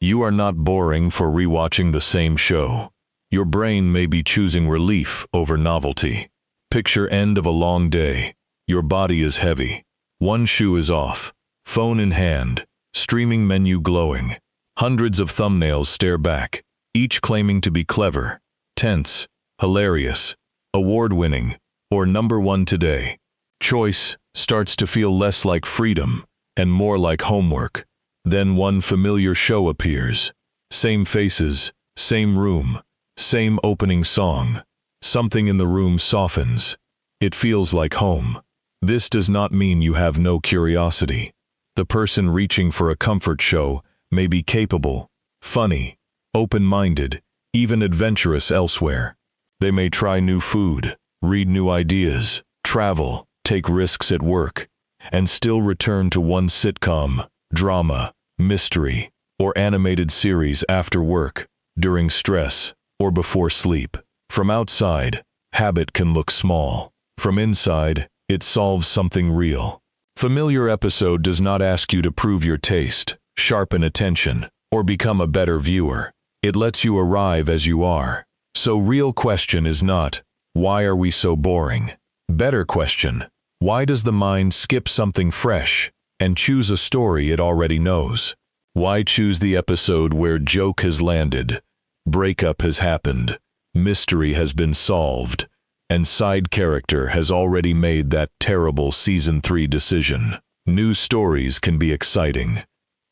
You are not boring for rewatching the same show. Your brain may be choosing relief over novelty. Picture end of a long day. Your body is heavy. One shoe is off. Phone in hand. Streaming menu glowing. Hundreds of thumbnails stare back, each claiming to be clever, tense, hilarious, award-winning, or #1 today. Choice starts to feel less like freedom and more like homework. Then one familiar show appears. Same faces, same room, same opening song. Something in the room softens. It feels like home. This does not mean you have no curiosity. The person reaching for a comfort show may be capable, funny, open-minded, even adventurous elsewhere. They may try new food, read new ideas, travel, take risks at work, and still return to one sitcom, drama, mystery, or animated series after work, during stress, or before sleep. From outside, habit can look small. From inside, it solves something real. Familiar episode does not ask you to prove your taste, sharpen attention, or become a better viewer. It lets you arrive as you are. So real question is not, why are we so boring? Better question, why does the mind skip something fresh and choose a story it already knows? Why choose the episode where joke has landed, breakup has happened, mystery has been solved, and side character has already made that terrible Season 3 decision? New stories can be exciting.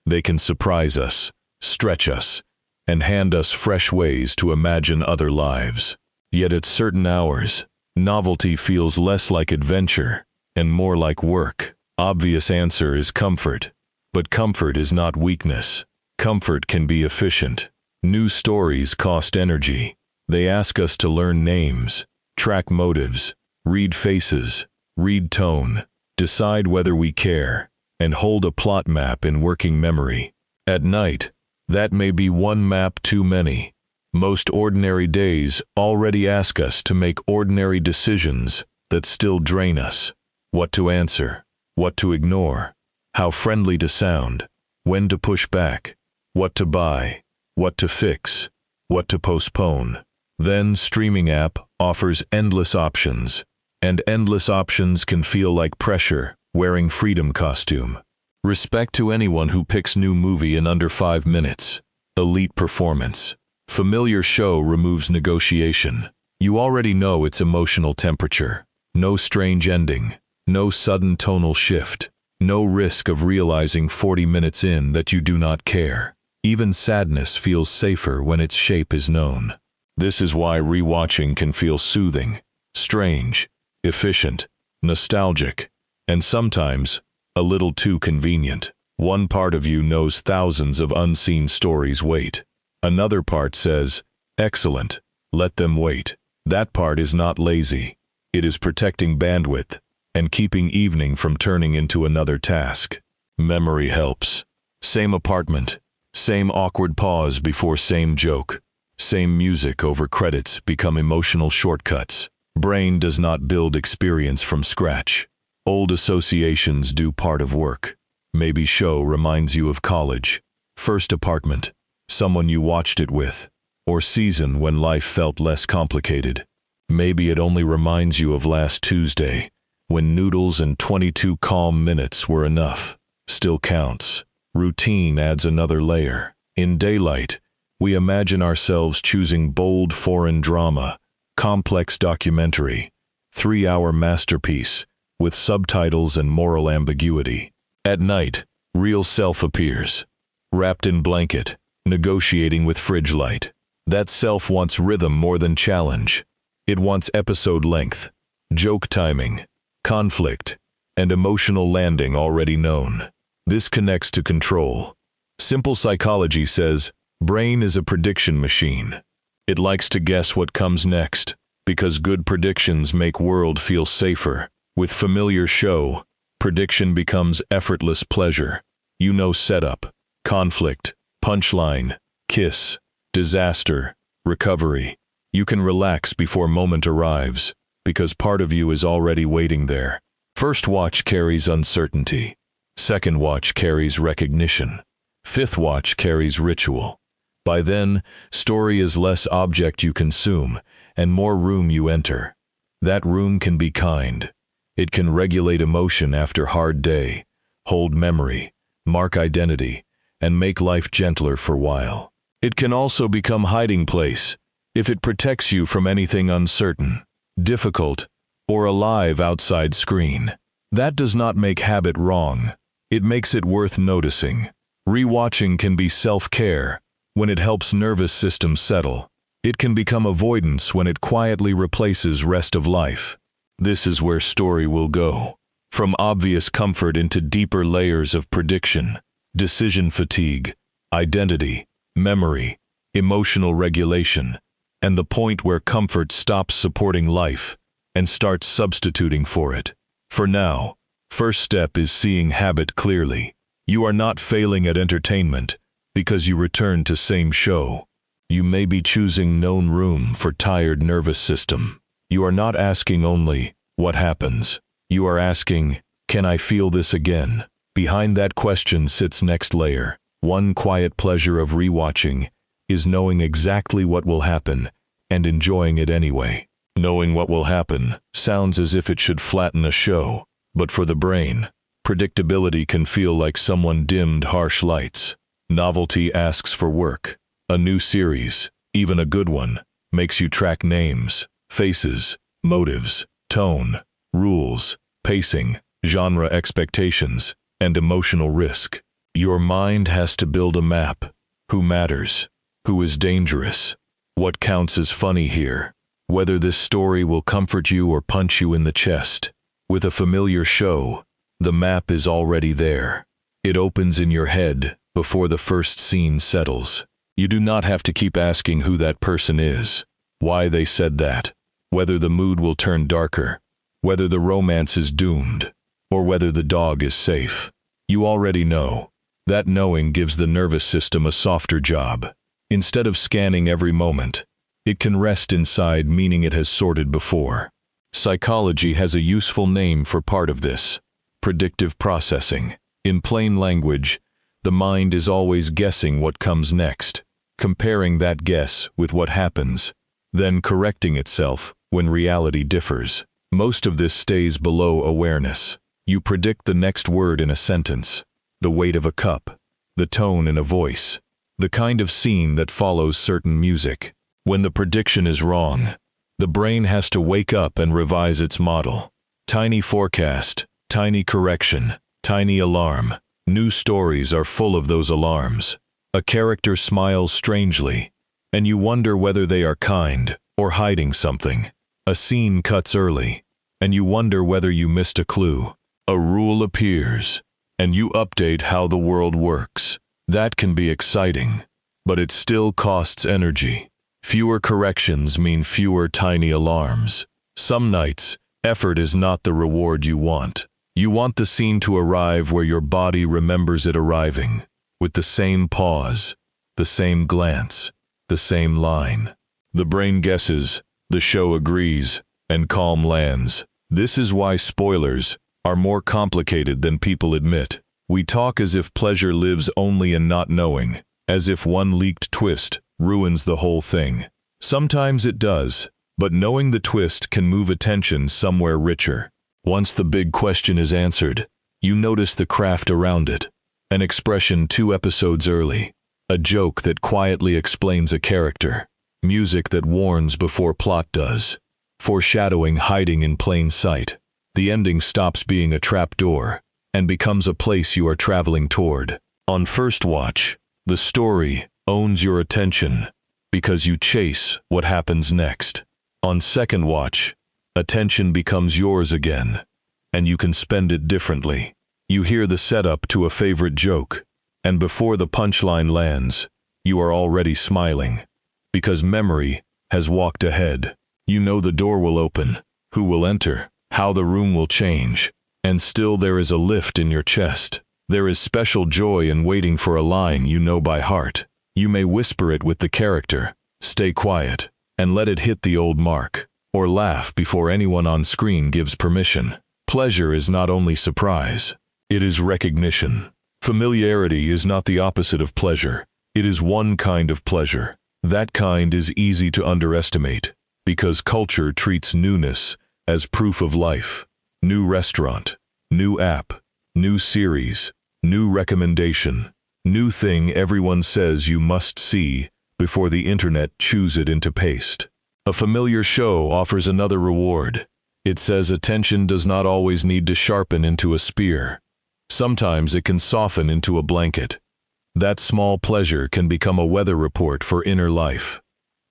They can surprise us, stretch us, and hand us fresh ways to imagine other lives. Yet at certain hours, novelty feels less like adventure and more like work. Obvious answer is comfort. But comfort is not weakness. Comfort can be efficient. New stories cost energy. They ask us to learn names, track motives, read faces, read tone, decide whether we care, and hold a plot map in working memory. At night, that may be one map too many. Most ordinary days already ask us to make ordinary decisions that still drain us. What to answer, what to ignore, how friendly to sound, when to push back, what to buy, what to fix, what to postpone. Then streaming app offers endless options, and endless options can feel like pressure wearing freedom costume. Respect to anyone who picks new movie in under 5 minutes. Elite performance. Familiar show removes negotiation. You already know its emotional temperature. No strange ending. No sudden tonal shift. No risk of realizing 40 minutes in that you do not care. Even sadness feels safer when its shape is known. This is why rewatching can feel soothing, strange, efficient, nostalgic, and sometimes a little too convenient. One part of you knows thousands of unseen stories wait. Another part says, excellent, let them wait. That part is not lazy. It is protecting bandwidth and keeping evening from turning into another task. Memory helps. Same apartment, same awkward pause before same joke, same music over credits become emotional shortcuts. Brain does not build experience from scratch. Old associations do part of work. Maybe show reminds you of college, first apartment, someone you watched it with, or season when life felt less complicated. Maybe it only reminds you of last Tuesday, when noodles and 22 calm minutes were enough. Still counts. Routine adds another layer. In daylight, we imagine ourselves choosing bold foreign drama, complex documentary, 3-hour masterpiece, with subtitles and moral ambiguity. At night, real self appears, wrapped in blanket, negotiating with fridge light. That self wants rhythm more than challenge. It wants episode length, joke timing, conflict, and emotional landing already known. This connects to control. Simple psychology says, brain is a prediction machine. It likes to guess what comes next, because good predictions make world feel safer. With familiar show, prediction becomes effortless pleasure. You know setup, conflict, punchline, kiss, disaster, recovery. You can relax before moment arrives, because part of you is already waiting there. First watch carries uncertainty. Second watch carries recognition. Fifth watch carries ritual. By then, story is less object you consume and more room you enter. That room can be kind. It can regulate emotion after hard day, hold memory, mark identity, and make life gentler for a while. It can also become hiding place if it protects you from anything uncertain, difficult, or alive outside screen. That does not make habit wrong. It makes it worth noticing. Rewatching can be self-care when it helps nervous system settle. It can become avoidance when it quietly replaces rest of life. This is where story will go. From obvious comfort into deeper layers of prediction, decision fatigue, identity, memory, emotional regulation, and the point where comfort stops supporting life and starts substituting for it. For now, first step is seeing habit clearly. You are not failing at entertainment because you return to same show. You may be choosing known room for tired nervous system. You are not asking only, what happens? You are asking, can I feel this again? Behind that question sits next layer. One quiet pleasure of rewatching is knowing exactly what will happen and enjoying it anyway. Knowing what will happen sounds as if it should flatten a show, but for the brain, predictability can feel like someone dimmed harsh lights. Novelty asks for work. A new series, even a good one, makes you track names, faces, motives, tone, rules, pacing, genre expectations, and emotional risk. Your mind has to build a map. Who matters? Who is dangerous? What counts as funny here? Whether this story will comfort you or punch you in the chest. With a familiar show, the map is already there. It opens in your head before the first scene settles. You do not have to keep asking who that person is, why they said that, whether the mood will turn darker, whether the romance is doomed, or whether the dog is safe. You already know. That knowing gives the nervous system a softer job. Instead of scanning every moment, it can rest inside meaning it has sorted before. Psychology has a useful name for part of this: predictive processing. In plain language, the mind is always guessing what comes next, comparing that guess with what happens, then correcting itself when reality differs. Most of this stays below awareness. You predict the next word in a sentence, the weight of a cup, the tone in a voice, the kind of scene that follows certain music. When the prediction is wrong, the brain has to wake up and revise its model. Tiny forecast, tiny correction, tiny alarm. New stories are full of those alarms. A character smiles strangely, and you wonder whether they are kind or hiding something. A scene cuts early, and you wonder whether you missed a clue. A rule appears, and you update how the world works. That can be exciting, but it still costs energy. Fewer corrections mean fewer tiny alarms. Some nights, effort is not the reward you want. You want the scene to arrive where your body remembers it arriving, with the same pause, the same glance, the same line. The brain guesses, the show agrees, and calm lands. This is why spoilers are more complicated than people admit. We talk as if pleasure lives only in not knowing, as if one leaked twist ruins the whole thing. Sometimes it does, but knowing the twist can move attention somewhere richer. Once the big question is answered, you notice the craft around it. An expression 2 episodes early. A joke that quietly explains a character. Music that warns before plot does. Foreshadowing hiding in plain sight. The ending stops being a trapdoor and becomes a place you are traveling toward. On first watch, the story owns your attention because you chase what happens next. On second watch, attention becomes yours again, and you can spend it differently. You hear the setup to a favorite joke, and before the punchline lands, you are already smiling. Because memory has walked ahead. You know the door will open, who will enter, how the room will change, and still there is a lift in your chest. There is special joy in waiting for a line you know by heart. You may whisper it with the character, stay quiet, and let it hit the old mark, or laugh before anyone on screen gives permission. Pleasure is not only surprise, it is recognition. Familiarity is not the opposite of pleasure. It is one kind of pleasure. That kind is easy to underestimate, because culture treats newness as proof of life. New restaurant, new app, new series, new recommendation, new thing everyone says you must see before the internet chews it into paste. A familiar show offers another reward. It says attention does not always need to sharpen into a spear. Sometimes it can soften into a blanket. That small pleasure can become a weather report for inner life.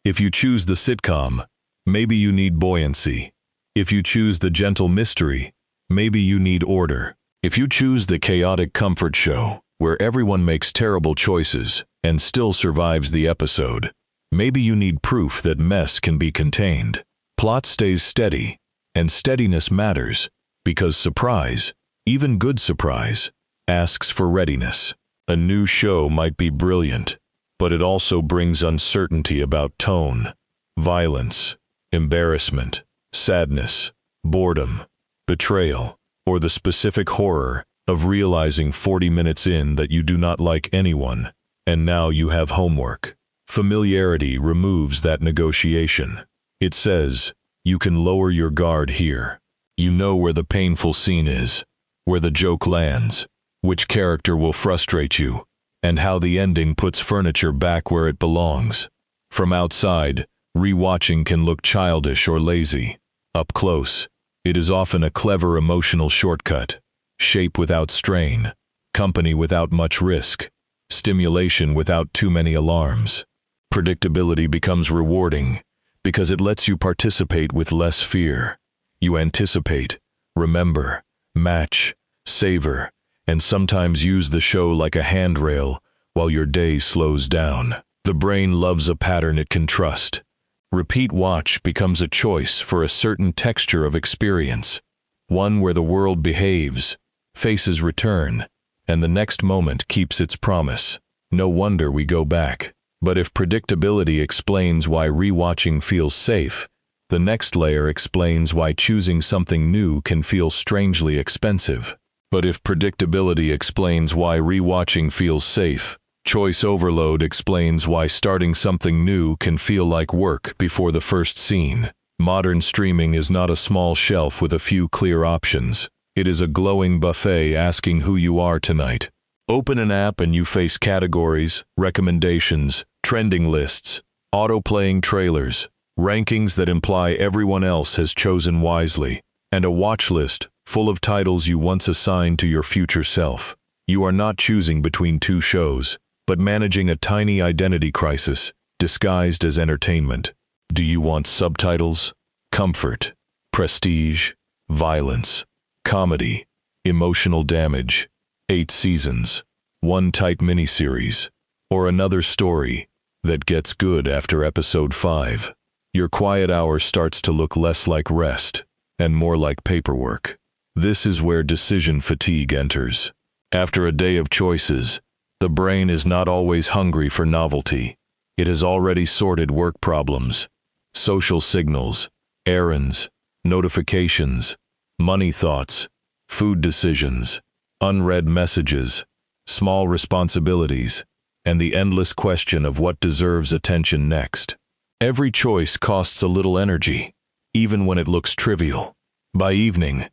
If you choose the sitcom, maybe you need buoyancy. If you choose the gentle mystery, maybe you need order. If you choose the chaotic comfort show, where everyone makes terrible choices and still survives the episode, maybe you need proof that mess can be contained. Plot stays steady, and steadiness matters, because surprise, even good surprise, asks for readiness. A new show might be brilliant, but it also brings uncertainty about tone, violence, embarrassment, sadness, boredom, betrayal, or the specific horror of realizing 40 minutes in that you do not like anyone, and now you have homework. Familiarity removes that negotiation. It says, you can lower your guard here. You know where the painful scene is, where the joke lands, which character will frustrate you, and how the ending puts furniture back where it belongs. From outside, rewatching can look childish or lazy. Up close, it is often a clever emotional shortcut. Shape without strain, company without much risk, stimulation without too many alarms. Predictability becomes rewarding because it lets you participate with less fear. You anticipate, remember, match, savor, and sometimes use the show like a handrail while your day slows down. The brain loves a pattern it can trust. Repeat watch becomes a choice for a certain texture of experience, one where the world behaves, faces return, and the next moment keeps its promise. No wonder we go back. But if predictability explains why rewatching feels safe, the next layer explains why choosing something new can feel strangely expensive. But if predictability explains why rewatching feels safe, choice overload explains why starting something new can feel like work before the first scene. Modern streaming is not a small shelf with a few clear options. It is a glowing buffet asking who you are tonight. Open an app and you face categories, recommendations, trending lists, auto-playing trailers, rankings that imply everyone else has chosen wisely, and a watch list full of titles you once assigned to your future self. You are not choosing between two shows, but managing a tiny identity crisis disguised as entertainment. Do you want subtitles, comfort, prestige, violence, comedy, emotional damage, 8 seasons, one tight miniseries, or another story that gets good after episode 5? Your quiet hour starts to look less like rest and more like paperwork. This is where decision fatigue enters. After a day of choices, the brain is not always hungry for novelty. It has already sorted work problems, social signals, errands, notifications, money thoughts, food decisions, unread messages, small responsibilities, and the endless question of what deserves attention next. Every choice costs a little energy, even when it looks trivial. By evening,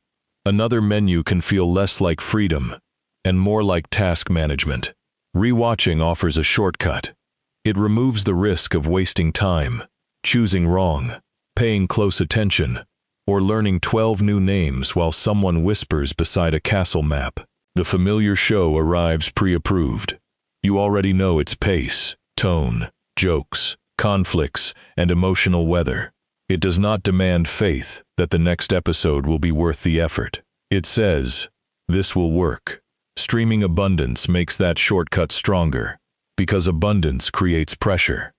another menu can feel less like freedom and more like task management. Rewatching offers a shortcut. It removes the risk of wasting time, choosing wrong, paying close attention, or learning 12 new names while someone whispers beside a castle map. The familiar show arrives pre-approved. You already know its pace, tone, jokes, conflicts, and emotional weather. It does not demand faith that the next episode will be worth the effort. It says, this will work. Streaming abundance makes that shortcut stronger, because abundance creates pressure.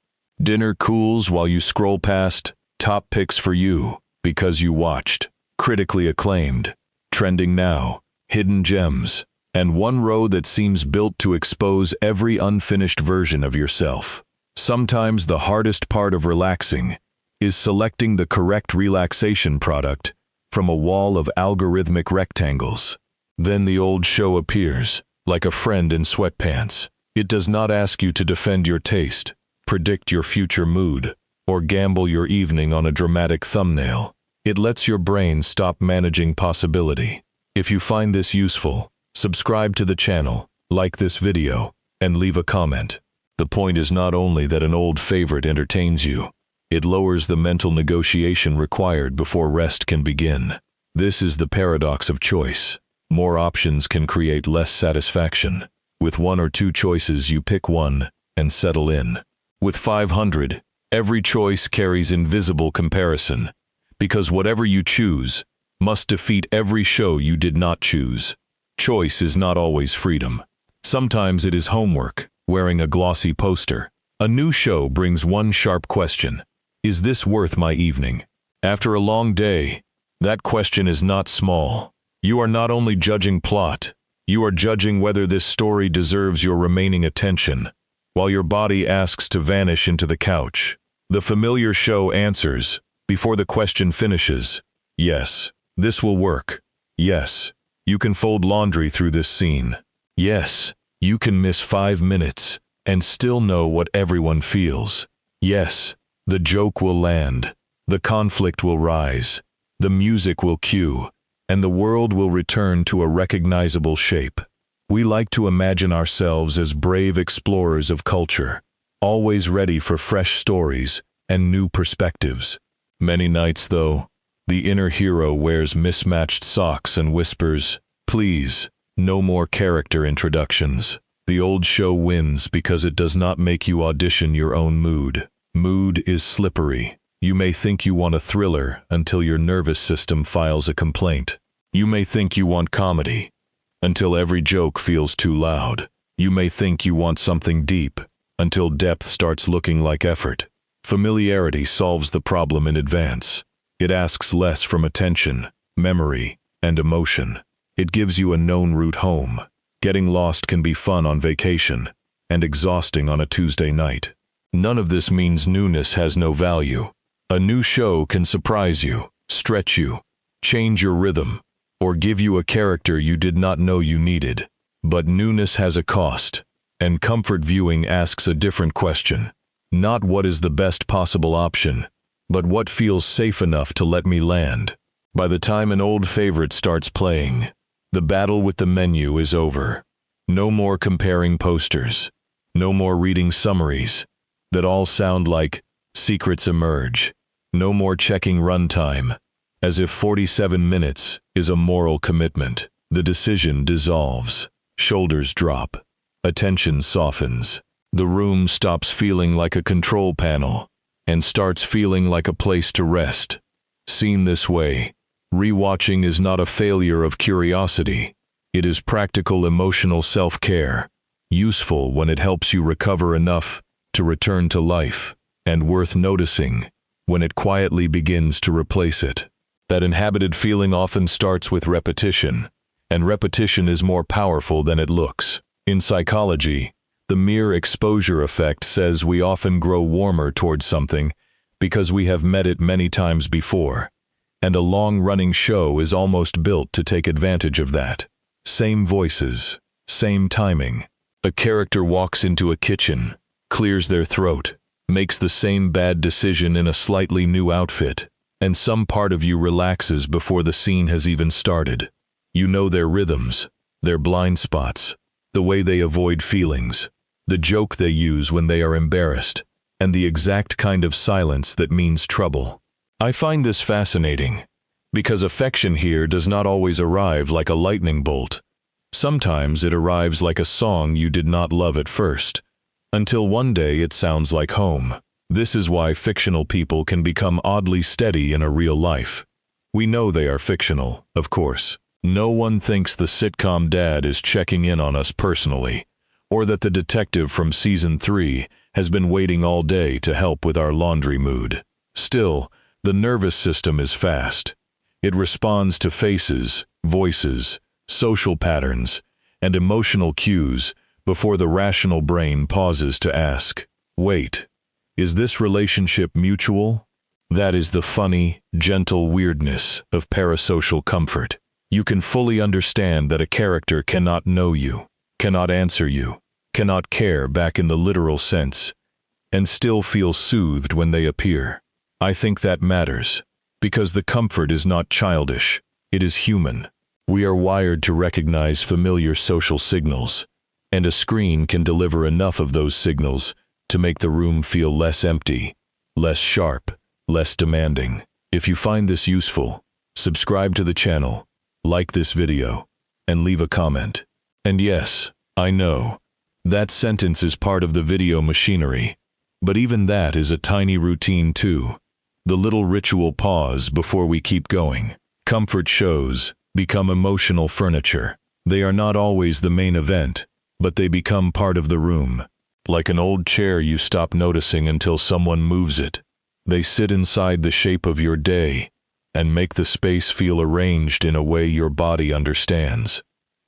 Dinner cools while you scroll past top picks for you, because you watched, critically acclaimed, trending now, hidden gems, and one row that seems built to expose every unfinished version of yourself. Sometimes the hardest part of relaxing is selecting the correct relaxation product from a wall of algorithmic rectangles. Then the old show appears, like a friend in sweatpants. It does not ask you to defend your taste, predict your future mood, or gamble your evening on a dramatic thumbnail. It lets your brain stop managing possibility. If you find this useful, subscribe to the channel, like this video, and leave a comment. The point is not only that an old favorite entertains you, it lowers the mental negotiation required before rest can begin. This is the paradox of choice. More options can create less satisfaction. With one or two choices, you pick one and settle in. With 500, every choice carries invisible comparison, because whatever you choose must defeat every show you did not choose. Choice is not always freedom. Sometimes it is homework, wearing a glossy poster. A new show brings one sharp question: is this worth my evening? After a long day, that question is not small. You are not only judging plot, you are judging whether this story deserves your remaining attention, while your body asks to vanish into the couch. The familiar show answers, before the question finishes, yes, this will work. Yes, you can fold laundry through this scene. Yes, you can miss 5 minutes and still know what everyone feels. Yes, the joke will land, the conflict will rise, the music will cue, and the world will return to a recognizable shape. We like to imagine ourselves as brave explorers of culture, always ready for fresh stories and new perspectives. Many nights, though, the inner hero wears mismatched socks and whispers, "Please, no more character introductions." The old show wins because it does not make you audition your own mood. Mood is slippery. You may think you want a thriller until your nervous system files a complaint. You may think you want comedy until every joke feels too loud. You may think you want something deep until depth starts looking like effort. Familiarity solves the problem in advance. It asks less from attention, memory, and emotion. It gives you a known route home. Getting lost can be fun on vacation and exhausting on a Tuesday night. None of this means newness has no value. A new show can surprise you, stretch you, change your rhythm, or give you a character you did not know you needed. But newness has a cost, and comfort viewing asks a different question. Not what is the best possible option, but what feels safe enough to let me land. By the time an old favorite starts playing, the battle with the menu is over. No more comparing posters. No more reading summaries that all sound like secrets emerge. No more checking runtime, as if 47 minutes is a moral commitment. The decision dissolves. Shoulders drop. Attention softens. The room stops feeling like a control panel and starts feeling like a place to rest. Seen this way, rewatching is not a failure of curiosity. It is practical emotional self-care, useful when it helps you recover enough to return to life, and worth noticing when it quietly begins to replace it. That inhabited feeling often starts with repetition, and repetition is more powerful than it looks. In psychology, the mere exposure effect says we often grow warmer towards something because we have met it many times before, and a long-running show is almost built to take advantage of that. Same voices, same timing. A character walks into a kitchen, clears their throat, makes the same bad decision in a slightly new outfit, and some part of you relaxes before the scene has even started. You know their rhythms, their blind spots, the way they avoid feelings, the joke they use when they are embarrassed, and the exact kind of silence that means trouble. I find this fascinating, because affection here does not always arrive like a lightning bolt. Sometimes it arrives like a song you did not love at first, until one day it sounds like home. This is why fictional people can become oddly steady in a real life. We know they are fictional, of course. No one thinks the sitcom dad is checking in on us personally, or that the detective from season 3 has been waiting all day to help with our laundry mood. Still, the nervous system is fast. It responds to faces, voices, social patterns, and emotional cues before the rational brain pauses to ask, wait, is this relationship mutual? That is the funny, gentle weirdness of parasocial comfort. You can fully understand that a character cannot know you, cannot answer you, cannot care back in the literal sense, and still feel soothed when they appear. I think that matters, because the comfort is not childish, it is human. We are wired to recognize familiar social signals, and a screen can deliver enough of those signals to make the room feel less empty, less sharp, less demanding. If you find this useful, subscribe to the channel, like this video, and leave a comment. And yes, I know, that sentence is part of the video machinery, but even that is a tiny routine too. The little ritual pause before we keep going. Comfort shows become emotional furniture. They are not always the main event, but they become part of the room. Like an old chair you stop noticing until someone moves it. They sit inside the shape of your day and make the space feel arranged in a way your body understands.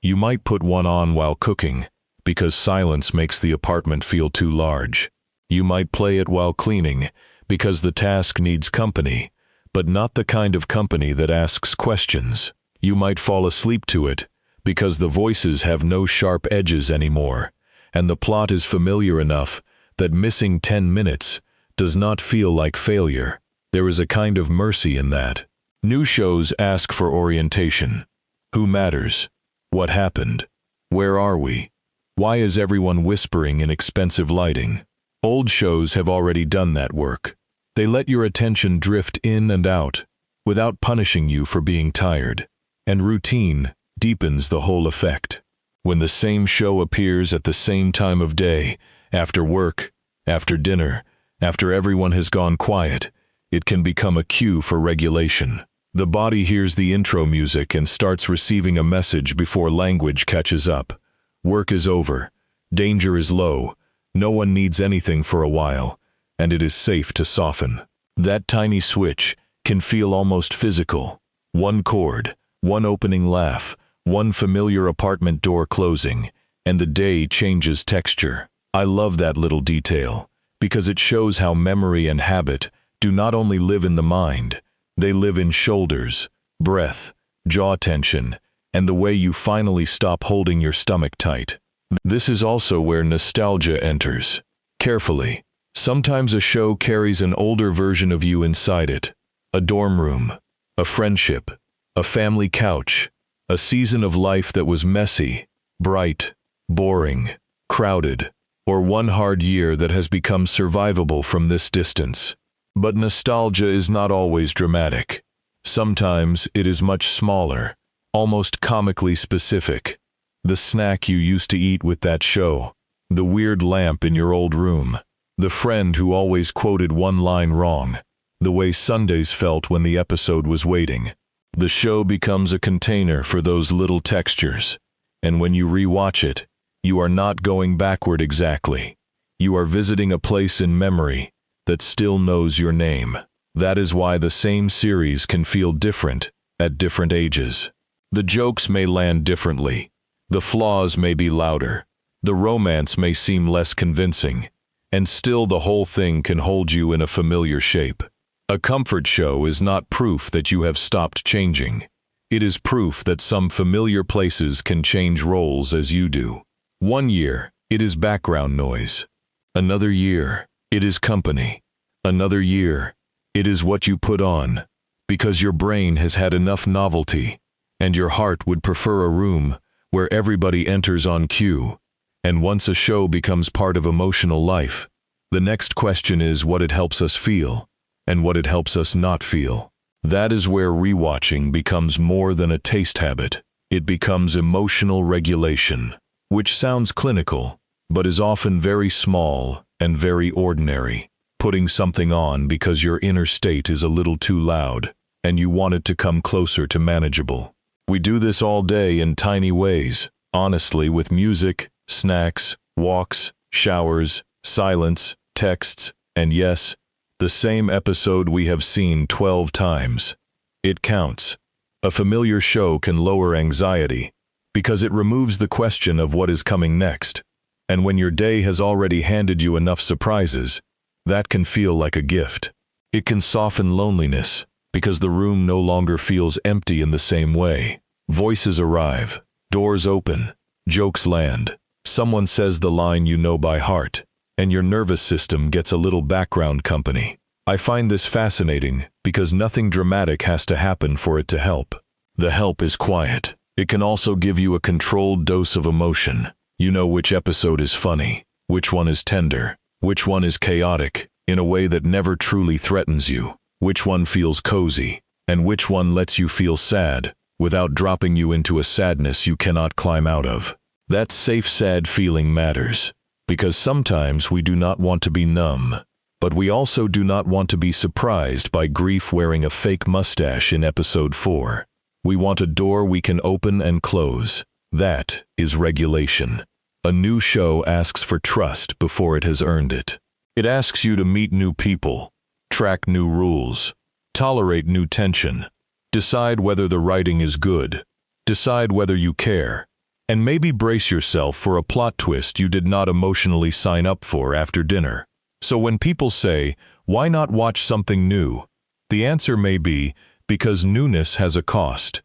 You might put one on while cooking, because silence makes the apartment feel too large. You might play it while cleaning, because the task needs company, but not the kind of company that asks questions. You might fall asleep to it, because the voices have no sharp edges anymore, and the plot is familiar enough that missing 10 minutes does not feel like failure. There is a kind of mercy in that. New shows ask for orientation. Who matters? What happened? Where are we? Why is everyone whispering in expensive lighting? Old shows have already done that work. They let your attention drift in and out, without punishing you for being tired. And routine deepens the whole effect. When the same show appears at the same time of day, after work, after dinner, after everyone has gone quiet, it can become a cue for regulation. The body hears the intro music and starts receiving a message before language catches up. Work is over. Danger is low. No one needs anything for a while, and it is safe to soften. That tiny switch can feel almost physical. One chord, one opening laugh, one familiar apartment door closing, and the day changes texture. I love that little detail, because it shows how memory and habit do not only live in the mind, they live in shoulders, breath, jaw tension, and the way you finally stop holding your stomach tight. This is also where nostalgia enters. Carefully. Sometimes a show carries an older version of you inside it. A dorm room, a friendship, a family couch, a season of life that was messy, bright, boring, crowded, or one hard year that has become survivable from this distance. But nostalgia is not always dramatic. Sometimes it is much smaller, almost comically specific. The snack you used to eat with that show, the weird lamp in your old room, the friend who always quoted one line wrong, the way Sundays felt when the episode was waiting. The show becomes a container for those little textures, and when you rewatch it, you are not going backward exactly. You are visiting a place in memory that still knows your name. That is why the same series can feel different at different ages. The jokes may land differently. The flaws may be louder. The romance may seem less convincing. And still the whole thing can hold you in a familiar shape. A comfort show is not proof that you have stopped changing. It is proof that some familiar places can change roles as you do. One year, it is background noise. Another year, it is company. Another year, it is what you put on, because your brain has had enough novelty, and your heart would prefer a room where everybody enters on cue. And once a show becomes part of emotional life, the next question is what it helps us feel, and what it helps us not feel. That is where rewatching becomes more than a taste habit. It becomes emotional regulation, which sounds clinical, but is often very small and very ordinary. Putting something on because your inner state is a little too loud, and you want it to come closer to manageable. We do this all day in tiny ways, honestly, with music, snacks, walks, showers, silence, texts, and yes, the same episode we have seen 12 times. It counts. A familiar show can lower anxiety, because it removes the question of what is coming next. And when your day has already handed you enough surprises, that can feel like a gift. It can soften loneliness, because the room no longer feels empty in the same way. Voices arrive, doors open, jokes land, Someone says the line you know by heart, and your nervous system gets a little background company. I find this fascinating because nothing dramatic has to happen for it to help. The help is quiet. It can also give you a controlled dose of emotion. You know which episode is funny, which one is tender, which one is chaotic, in a way that never truly threatens you, which one feels cozy, and which one lets you feel sad, without dropping you into a sadness you cannot climb out of. That safe sad feeling matters, because sometimes we do not want to be numb, but we also do not want to be surprised by grief wearing a fake mustache in episode 4. We want a door we can open and close. That is regulation. A new show asks for trust before it has earned it. It asks you to meet new people, track new rules, tolerate new tension, decide whether the writing is good, decide whether you care, and maybe brace yourself for a plot twist you did not emotionally sign up for after dinner. So when people say, "Why not watch something new?" the answer may be, because newness has a cost.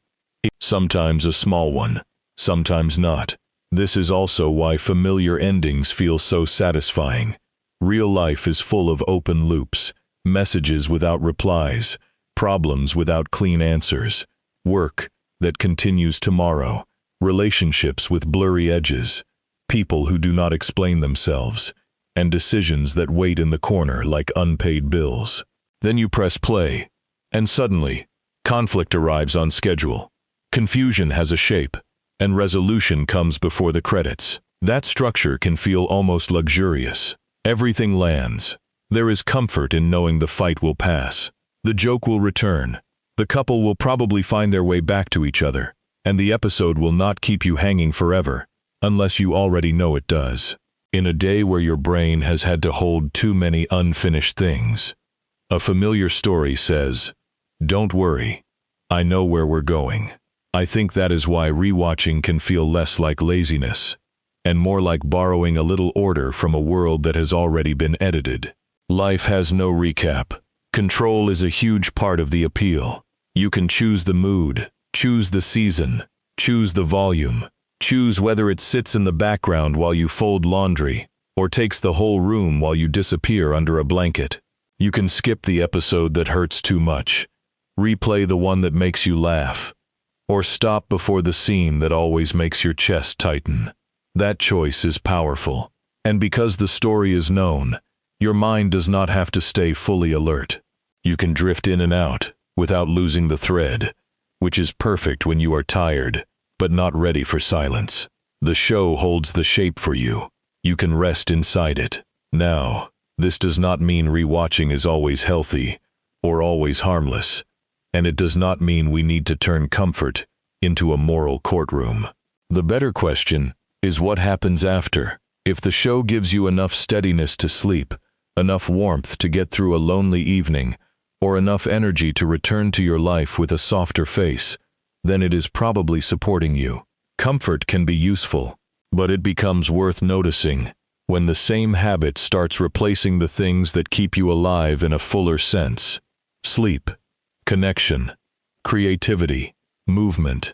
Sometimes a small one, sometimes not. This is also why familiar endings feel so satisfying. Real life is full of open loops, messages without replies, problems without clean answers, work that continues tomorrow, relationships with blurry edges, people who do not explain themselves, and decisions that wait in the corner like unpaid bills. Then you press play, and suddenly, conflict arrives on schedule. Confusion has a shape, and resolution comes before the credits. That structure can feel almost luxurious. Everything lands. There is comfort in knowing the fight will pass. The joke will return. The couple will probably find their way back to each other, and the episode will not keep you hanging forever, unless you already know it does. In a day where your brain has had to hold too many unfinished things, a familiar story says, "Don't worry, I know where we're going." I think that is why rewatching can feel less like laziness, and more like borrowing a little order from a world that has already been edited. Life has no recap. Control is a huge part of the appeal. You can choose the mood, choose the season, choose the volume, choose whether it sits in the background while you fold laundry, or takes the whole room while you disappear under a blanket. You can skip the episode that hurts too much, replay the one that makes you laugh, or stop before the scene that always makes your chest tighten. That choice is powerful, and because the story is known, your mind does not have to stay fully alert. You can drift in and out without losing the thread, which is perfect when you are tired, but not ready for silence. The show holds the shape for you. You can rest inside it. Now, this does not mean rewatching is always healthy or always harmless, and it does not mean we need to turn comfort into a moral courtroom. The better question is what happens after. If the show gives you enough steadiness to sleep, enough warmth to get through a lonely evening, or enough energy to return to your life with a softer face, then it is probably supporting you. Comfort can be useful, but it becomes worth noticing when the same habit starts replacing the things that keep you alive in a fuller sense. Sleep, connection, creativity, movement,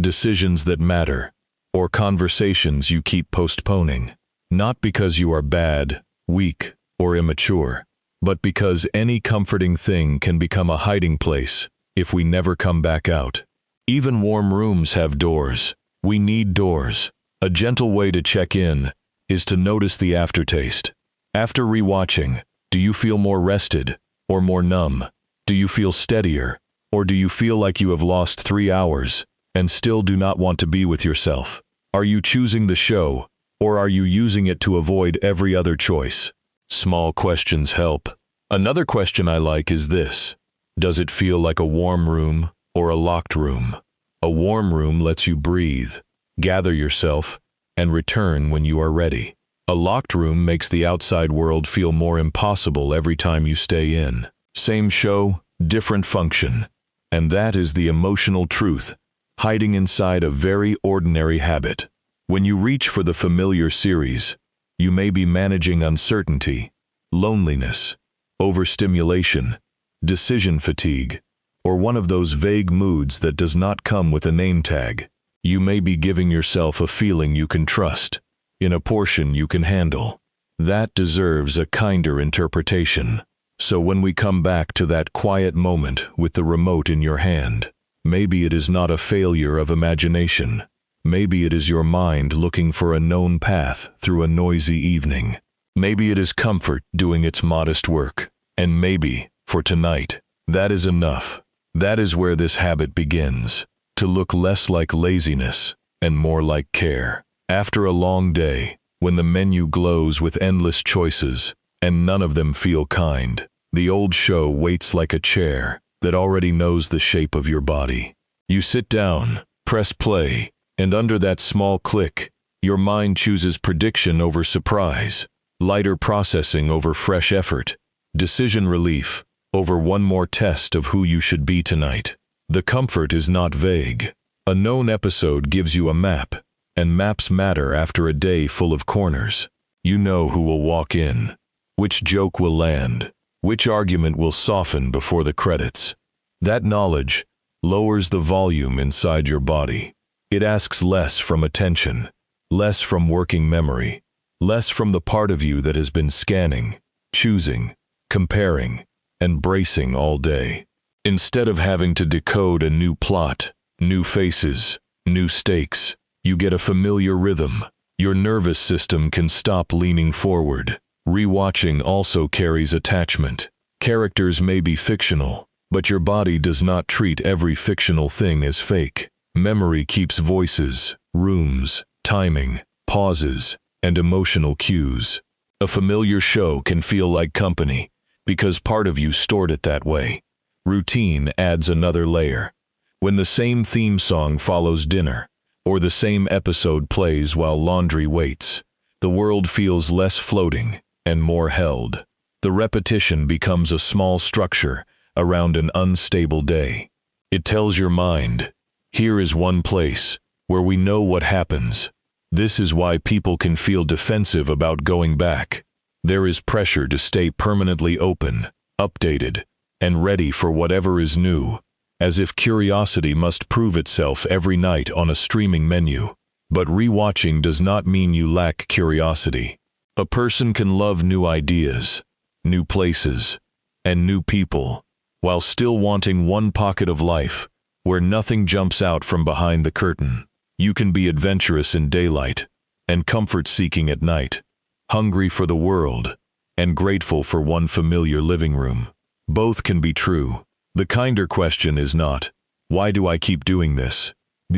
decisions that matter, or conversations you keep postponing. Not because you are bad, weak, or immature, but because any comforting thing can become a hiding place if we never come back out. Even warm rooms have doors. We need doors. A gentle way to check in is to notice the aftertaste. After rewatching, do you feel more rested or more numb? Do you feel steadier, or do you feel like you have lost 3 hours and still do not want to be with yourself? Are you choosing the show, or are you using it to avoid every other choice? Small questions help. Another question I like is this: does it feel like a warm room or a locked room? A warm room lets you breathe, gather yourself, and return when you are ready. A locked room makes the outside world feel more impossible every time you stay in. Same show, different function. And that is the emotional truth, hiding inside a very ordinary habit. When you reach for the familiar series, you may be managing uncertainty, loneliness, overstimulation, decision fatigue, or one of those vague moods that does not come with a name tag. You may be giving yourself a feeling you can trust, in a portion you can handle. That deserves a kinder interpretation. So when we come back to that quiet moment with the remote in your hand, maybe it is not a failure of imagination. Maybe it is your mind looking for a known path through a noisy evening. Maybe it is comfort doing its modest work. And maybe, for tonight, that is enough. That is where this habit begins, to look less like laziness and more like care. After a long day, when the menu glows with endless choices, and none of them feel kind, the old show waits like a chair that already knows the shape of your body. You sit down, press play, and under that small click, your mind chooses prediction over surprise, lighter processing over fresh effort, decision relief over one more test of who you should be tonight. The comfort is not vague. A known episode gives you a map, and maps matter after a day full of corners. You know who will walk in, which joke will land, which argument will soften before the credits. That knowledge lowers the volume inside your body. It asks less from attention, less from working memory, less from the part of you that has been scanning, choosing, comparing, and bracing all day. Instead of having to decode a new plot, new faces, new stakes, you get a familiar rhythm. Your nervous system can stop leaning forward. Rewatching also carries attachment. Characters may be fictional, but your body does not treat every fictional thing as fake. Memory keeps voices, rooms, timing, pauses, and emotional cues. A familiar show can feel like company, because part of you stored it that way. Routine adds another layer. When the same theme song follows dinner, or the same episode plays while laundry waits, the world feels less floating and more held. The repetition becomes a small structure around an unstable day. It tells your mind, here is one place where we know what happens. This is why people can feel defensive about going back. There is pressure to stay permanently open, updated, and ready for whatever is new, as if curiosity must prove itself every night on a streaming menu. But rewatching does not mean you lack curiosity. A person can love new ideas, new places, and new people, while still wanting one pocket of life where nothing jumps out from behind the curtain. You can be adventurous in daylight and comfort-seeking at night, hungry for the world and grateful for one familiar living room. Both can be true. The kinder question is not, why do I keep doing this?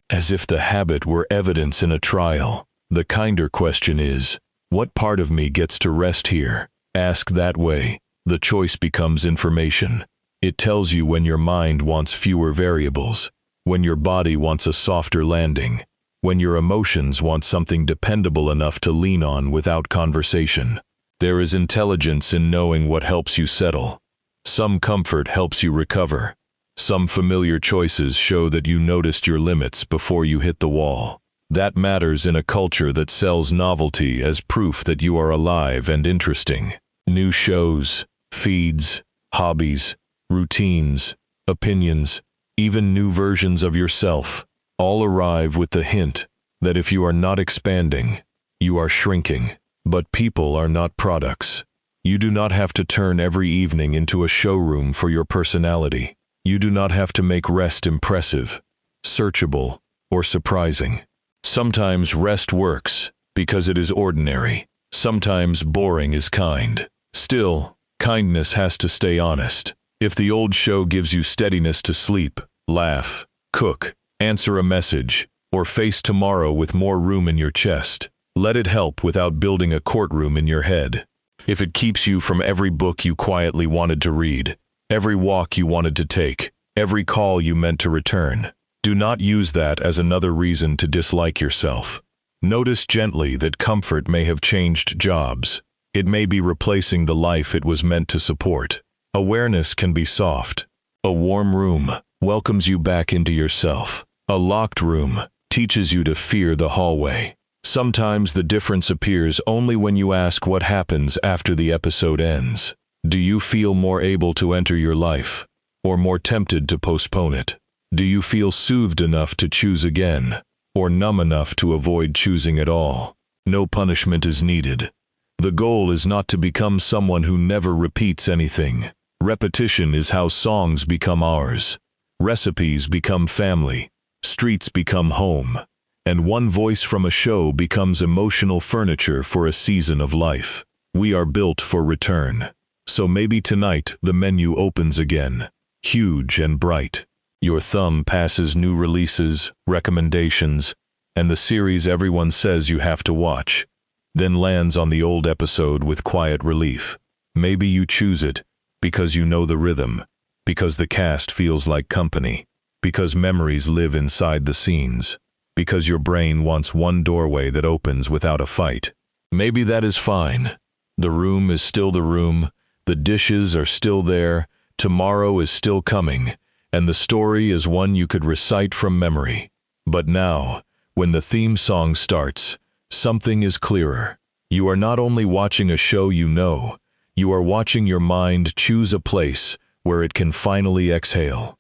As if the habit were evidence in a trial. The kinder question is, what part of me gets to rest here? Ask that way. The choice becomes information. It tells you when your mind wants fewer variables, when your body wants a softer landing, when your emotions want something dependable enough to lean on without conversation. There is intelligence in knowing what helps you settle. Some comfort helps you recover. Some familiar choices show that you noticed your limits before you hit the wall. That matters in a culture that sells novelty as proof that you are alive and interesting. New shows, feeds, hobbies, routines, opinions, even new versions of yourself, all arrive with the hint that if you are not expanding, you are shrinking. But people are not products. You do not have to turn every evening into a showroom for your personality. You do not have to make rest impressive, searchable, or surprising. Sometimes rest works because it is ordinary. Sometimes boring is kind. Still, kindness has to stay honest. If the old show gives you steadiness to sleep, laugh, cook, answer a message, or face tomorrow with more room in your chest, let it help without building a courtroom in your head. If it keeps you from every book you quietly wanted to read, every walk you wanted to take, every call you meant to return, do not use that as another reason to dislike yourself. Notice gently that comfort may have changed jobs. It may be replacing the life it was meant to support. Awareness can be soft. A warm room welcomes you back into yourself. A locked room teaches you to fear the hallway. Sometimes the difference appears only when you ask what happens after the episode ends. Do you feel more able to enter your life, or more tempted to postpone it? Do you feel soothed enough to choose again, or numb enough to avoid choosing at all? No punishment is needed. The goal is not to become someone who never repeats anything. Repetition is how songs become ours. Recipes become family. Streets become home. And one voice from a show becomes emotional furniture for a season of life. We are built for return. So maybe tonight the menu opens again, huge and bright. Your thumb passes new releases, recommendations, and the series everyone says you have to watch, then lands on the old episode with quiet relief. Maybe you choose it because you know the rhythm, because the cast feels like company, because memories live inside the scenes, because your brain wants one doorway that opens without a fight. Maybe that is fine. The room is still the room, the dishes are still there, tomorrow is still coming, and the story is one you could recite from memory. But now, when the theme song starts, something is clearer. You are not only watching a show you know, you are watching your mind choose a place where it can finally exhale.